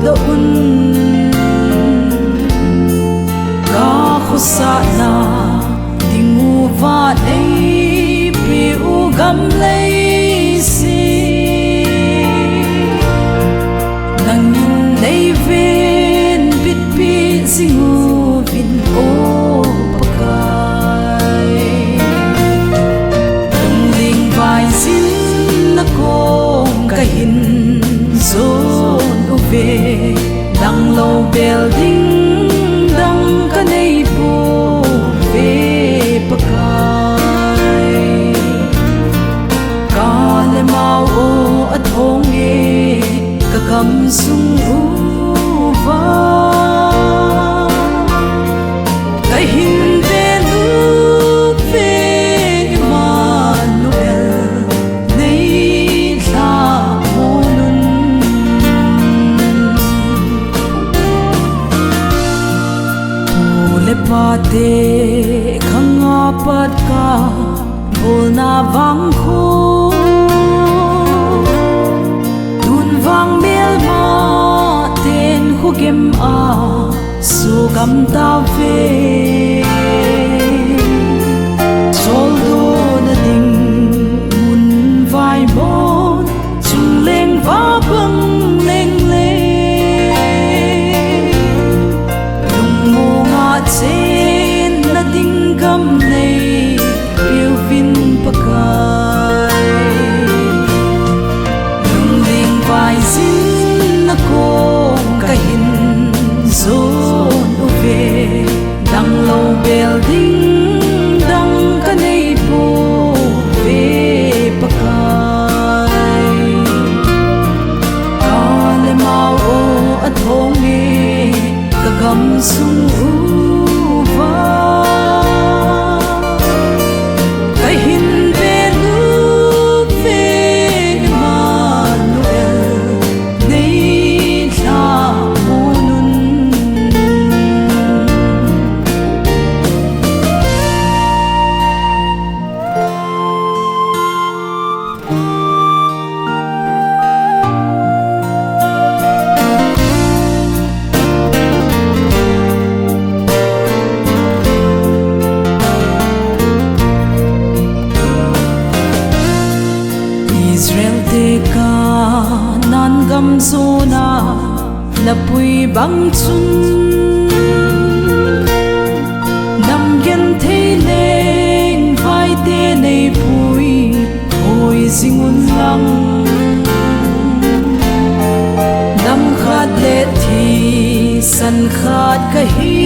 da un ka khusa na dingu va nei pi u gam lei si nang nin nei ven bit pi singu vin o pakai lung ling vai sin na kong ka hin zon u ve dang lo building dang ka nei pu ve pakai ka le mau o at hong e ka kam sung u va ka hin ve lu ve Emmanuel nei tha mo nun le pa te khanga pat ka bol na wang khu nun wang mel ma ten khu gem a su gam ta ve sol do na ding mun vai bon chung leng va bang leng le lung mo nga chen na ding gam nei piu vin pakai lung ling vai sin na kong ka hin zon u ve dang lo building dang ka nei po ve pakai ka le mau o at hong e ka gam sung u va ka hin ve lu ve Emmanuel nei tha mo nun Israel te ka nan gam zona la pui bang chun nam gen the leng vai te nei pui oi zingun lang nam khat le thi san khat ka hi